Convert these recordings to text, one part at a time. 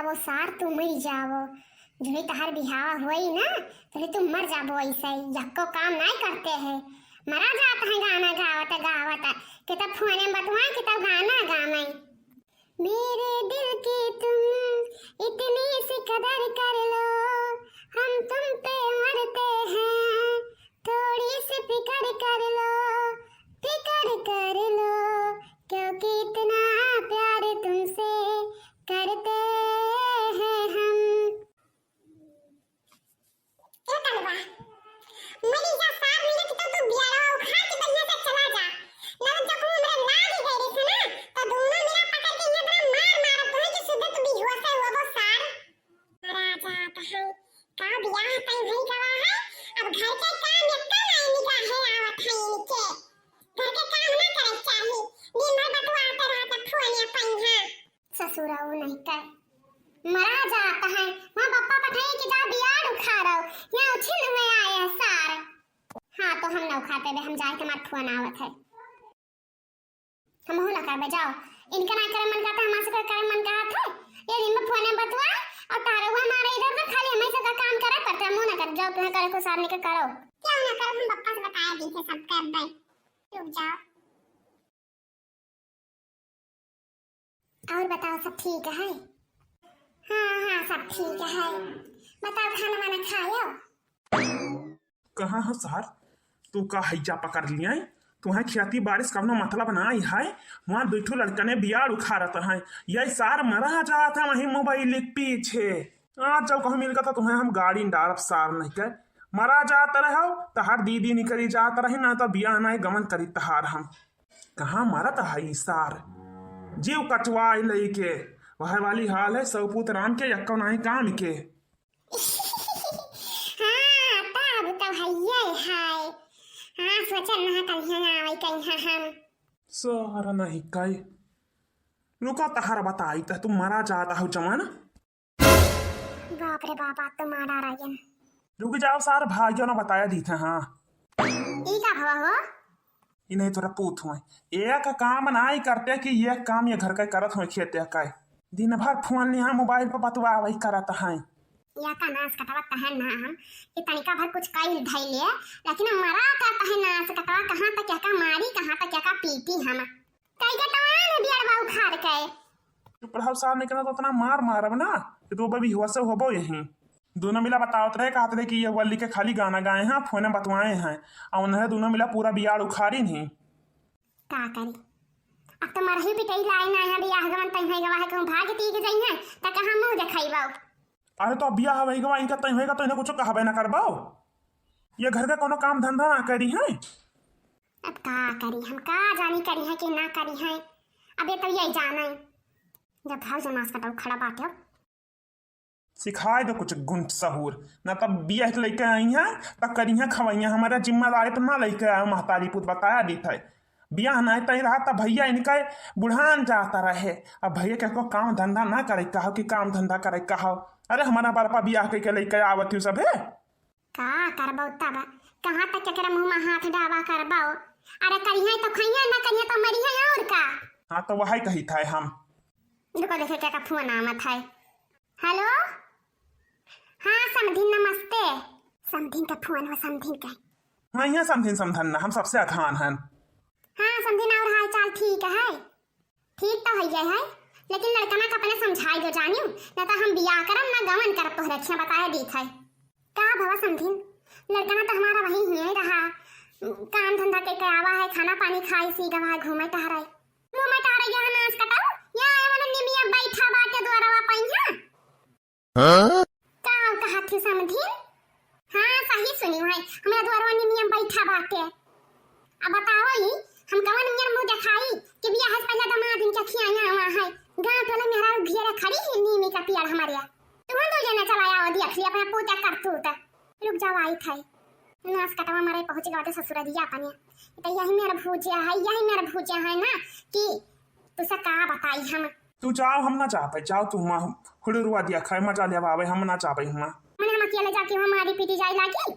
वो सार तू मर जावो। जो तहार बिहावा होई ना तो तुम मर जाबो। ऐसे यक्को काम नहीं करते हैं। मरा जाता है गाना गावता कि तब फोन में बतवाए कि तब गाना गावे। मेरे दिल की तुम इतनी सी कदर कर लो, हम तुम पे मरते हैं, थोड़ी सी फिक्र कर लो, क्योंकि इतना प्यार तुमसे करते हैं हम। क्या करवा मरी जा सार मिले कि तो तू बियारा उठा के बढ़िया से चला जा। लग जब मेरे लाग गई थी ना तो दोनों मेरा पकड़ के इतना मार तुम्हें कि सीधे तू बेहोश है वो सार। राजा कहां का बियाह तय नहीं करा है। अब घर के काम एकता नहीं निका है आवत है इनके। घर के काम ना करे चाहिए, दिन भर बतवाते रहता फोन या पंखा। ससुरा वो नहीं कर मरा जाता है। वहाँ पप्पा पठाए कि जा बियार उखाड़ो, यहाँ उछिल में आए हैं सार। हाँ तो हम ना उखाते बे, हम जाए तुम्हारा फोन आवत है। हम हो ना कर बे जाओ। इनका ना करे मन कहता है, हमारे से करे मन कहता है। ये दिन में फोन में बतवा और तारो हुआ हमारे इधर तो खाली हमें से का काम करे करते हम ना कर। जाओ तुम्हें करे को सारने के करो। क्यों ना करो, हम पप्पा से बताया दी थे सब कर दे। रुक जाओ और बताओ सब ठीक है? हाँ सब ठीक है। बताओ खाना वाना खायो? कहाँ है सार? तू का हैजा पकड़ लिया है? तुम्हें खेती बारिश का मतलब नहीं है। वहाँ बैठो लड़का ने बियार उखाड़ता है। यही सार मरा जाता वही मोबाइल के पीछे। आज जब कहीं मिल गया था तुम्हें हम गाड़ी डालब सार नहीं कर मरा जाता रहो। तहार दीदी निकली जाता रही ना तो बिया ना गमन करी तहार हम कहाँ मरत है सार। जीव कचवा लेके वह वाली हाल है सौपूत राम के यक्को नहीं काम के। हाँ तब तो है हाय। हाँ सोचा ना कल यहाँ आवे कहीं हम सारा नहीं कई रुका तहार बताई तो तुम मरा जाता हो जमान। बाप रे बाप आज तो मारा राजन। रुक जाओ सार भाग्यों ने बताया दी था। हाँ ई का भवा हो इन्हें थोड़ा पूछ हुए एक काम नहीं करते कि ये काम ये घर का करत हुए खेते का दिन भर फोन लिया मोबाइल पर बतवा वही करत है। या का नाश कटवा है ना हम कि तनिका भर कुछ कई धई ले लेकिन मरा करता है नाश कटवा कहां तक क्या का मारी कहां तक क्या का पीटी हम कई के तवान बियारवा उखाड़ के। तो प्रभाव साहब ने कहना तो उतना मार मारब ना कि तो भी हुआ से होबो यही दोनों मिला बतावत रहे कहते रहे कि ये वली के खाली गाना गाए हैं फोन में बतवाए हैं और उन्हें दोनों मिला पूरा बियार उखाड़ी नहीं का करी। अब तो मरही पिटई लाए ना है बियाह गवन तई है गवा है कहूं भाग ती के जई है त कहां मुंह देखाइबो। अरे तो बियाह हवई गवा इनका तई होएगा तो इन्हें कुछ कहबे ना करबाओ। ये घर का कोनो काम धंधा ना करी है। अब का करी हम का जानी करी है कि ना करी है। अबे तो यही जाना है जब भाव जमास कटाऊ खड़ा बाटे सिखाए दो कुछ गुण सहूर ना तब बियाह लेके आई हैं तब करी हैं खवैया हमारा जिम्मेदारी तो ना लेके आए महतारी पुत बताया दी था। बियाह नहीं तय रहा तब भैया इनका बुढ़ान जाता रहे। अब भैया के को काम धंधा ना करे कहो कि काम धंधा करे कहो। अरे हमारा बड़पा बियाह के लेके आवत हूँ सब है का करबो तब कहां तक केकरा मुंह में हाथ डावा करबो। अरे करिए तो खइए ना करिए तो मरिए और का। हाँ तो वही कही था हम। रुको देखे क्या का फोन आमत है। हेलो हाँ समधिन नमस्ते। समधिन का फोन हो समधिन का। हाँ यहाँ समधिन समधन ना हम सबसे अखान हैं। हाँ समधिन और हाल चाल ठीक है। ठीक तो है लेकिन लड़कना का अपने समझाई दो जानियो ना तो हम बियाह करम ना गमन करब तो रखिया बताया दी था। का भवा समधिन लड़कना तो हमारा वही ही रहा काम धंधा के आवा है खाना पानी खाई सी गवा घूमे टहराई मुंह में टहराई यहाँ नाच कटाऊ या एवन निमिया बैठा बाटे द्वारा पहिया। हां का कहा थी समधिन। हाँ सही सुनी है हमरा द्वारा निमिया बैठा बाटे। अब बताओ ही हम कवन नियर मुंह दिखाई कि बियाह है पहले दामाद इनके खियाया हुआ है गांव टोला मेरा घेरा खड़ी है नीमी का पियर हमारे तुम दो जना चलाया और देख लिया अपना पूजा करतूत। रुक जाओ आई था नास कटवा मारे पहुंच गए ससुर दिया अपने तो यही मेरा भूजिया है ना कि तुसा का बताई हम। तू जाओ हम ना चाह पाए जाओ तुम हुड़ुरुआ दिया खाए मजा ले आवे हम ना चाह पाए हम अकेले जाके हमारी पीटी जाए लागी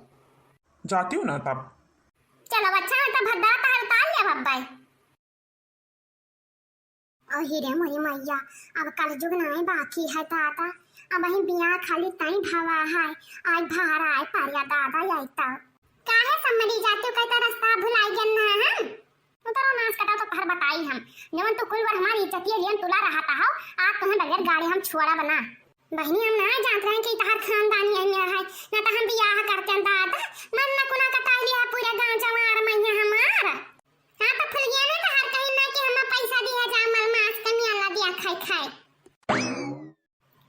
जाती हूँ ना तब। चलो अच्छा तो भद्दा तार उतार लिया बब्बा अहिरे मोरी मैया, अब कलयुग नहीं बाकी है दादा। अब ही बियाह खाली तई भावा है, आज भारा है पारिया दादा यही तो काहे समरी जाते कहता रास्ता भुलाई गन है हम उतरो नाच कटा तो घर बताई हम जवन तो कुल बार हमारी इज्जतिया लियन तुला रहा था हो आज तुम्हें बगैर गाड़ी हम छुआड़ा बना बहनी हम ना जानते हैं कि तहार खानदानी है मेरा है ना तो हम बियाह करते हैं दादा मन ना कुना कटा लिया पूरे गांव जवार मैया हमार हां तो फुल गया ना तहार कहीं ना कि हम पैसा दिया जा मल मास कमी अल्लाह दिया खाए खाए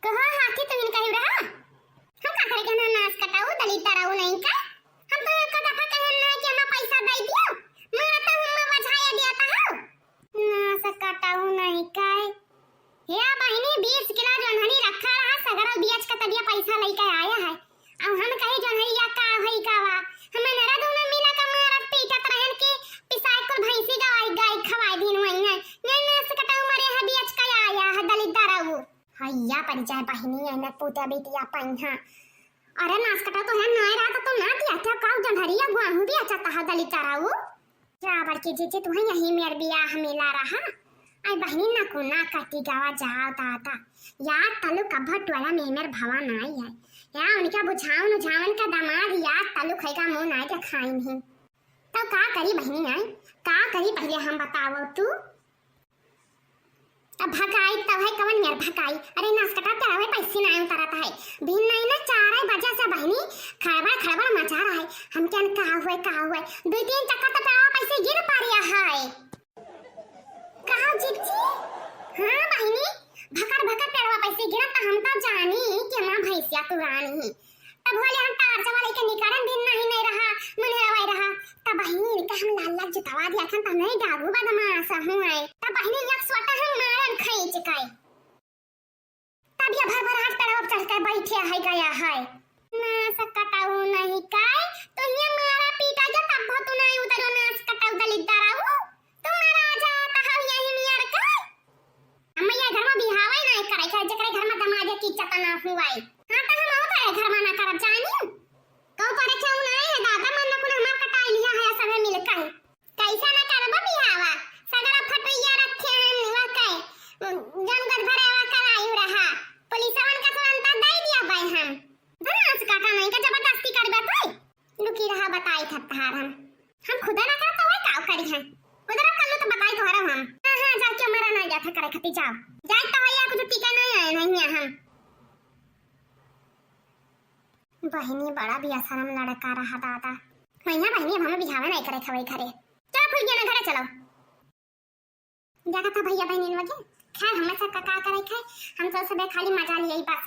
कहो हाथी तुम कहीं रहा हम का करे के नाच कटाऊ दलित रहू नहीं का हम तो एक दफा कहन ना कि हम पैसा दे दियो मारा तो हम बजाया दिया था नाच कटाऊ नहीं काय या बहनी 20 किलो जोनहरी रखा रहा सगरा बियाज का तबिया पैसा लेके आया है अब हम कहे जोनहरी या का भई का वा हम नरा दोना मिला का मारत पीटत रहन के पिसाई को भैंसी गाय गाय खवाई दिन वही है नहीं नाच कटाऊ मरे है बियाज का आया है दलित दराऊ हैया परिचय बहनी है न पूता बेटिया पैहा अरे नाच कटा तो है नय रहा तो ना दिया क्या का जोनहरी या गुआहू भी अच्छा ता दलित दराऊ जा बर के जे तू यही मेर बियाह मेला रहा आई बहनी ना कोना कटी गावा जाओ ताता याद तलु कभट वाला मेमर भवा नाई है या उनका बुझावन उझावन का दामाद याद तलु खैगा मुंह नाई के खाई नहीं तो का करी बहनी आई का करी पहले हम बताओ तू अब भगाई तब है कवन मेर भगाई अरे नाच कटा तेरा है पैसे ना उतरता है भिन नहीं ना 4 बजे से बहनी खड़बड़ मचा रहा है हम क्या कहा हुए 2-3 टका तो तेरा पैसे गिर पा रिया है कहा जिज्जी हां बहनी भकर पेड़वा पैसे गिरा तो हम तो जानी कि मां भैंसिया तुरानी तब बोले हम तार चवा लेके निकलन दिन नहीं रहा मुनहरवाई रहा तब बहनी का हम लाल लाल जुतावा दिया था तब नहीं डागू बदमाश हूं है तब बहनी एक स्वता हम मारन खींच के तब ये भर हाथ पेड़वा चढ़ के बैठे है गया है ना सकटाऊ नहीं काय तो ये मारा पीटा जो तब तू नहीं उतरो नाच कटाऊ दलित दराऊ घर में बिहावे नहीं करे छै जकरे घर में दमाद की इज्जत ना हुआई हां तो हम होता है घर में ना करब जानी कौ करे छै नहीं है दादा मन को हमार कटाई लिया है सब मिल के कैसा ना करब बिहावा सगरा फटैया रखे हैं निवा के जनगत भरेवा कराई रहा पुलिसवन का तुरंत दे दिया भाई हम धनास काटा नहीं का जबरदस्ती करबे तो रुकी रहा बताई थत्तार हम खुदा ना करता है का करी है उधर कर लो तो बताई तो हम हां जाके मरा ना जाता करे खती जाओ जाए तो भैया कुछ टीका नहीं आए नहीं हम बहनी बड़ा भी आसाराम लड़का रहा दादा भैया बहनी अब हमें बिहावे नहीं करे खवई घरे चलो फुल गया ना घरे चलो जाका था भैया बहनी लगे खैर हमें सब का करे खाए हम तो सब खाली मजा लिए बस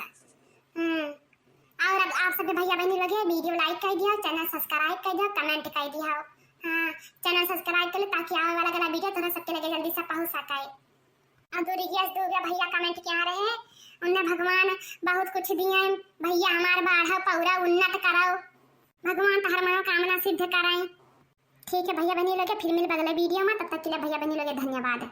और अब आप सब भैया बहनी लगे वीडियो लाइक कर दिया चैनल सब्सक्राइब कर दिया कमेंट कर दिया हां चैनल सब्सक्राइब कर ले ताकि आने वाला अगला वीडियो तुम्हें सबके लगे जल्दी से पहुंच सके अब दूरिया भैया कमेंट किया रहे उन्हें भगवान बहुत कुछ दिए भैया हमार बाढ़ पौरा उन्नत कराओ भगवान तहर मनोकामना सिद्ध कराएं ठीक है भैया बहनी लगे फिर मिल बगले वीडियो में तब तक के लिए भैया बहनी लगे धन्यवाद।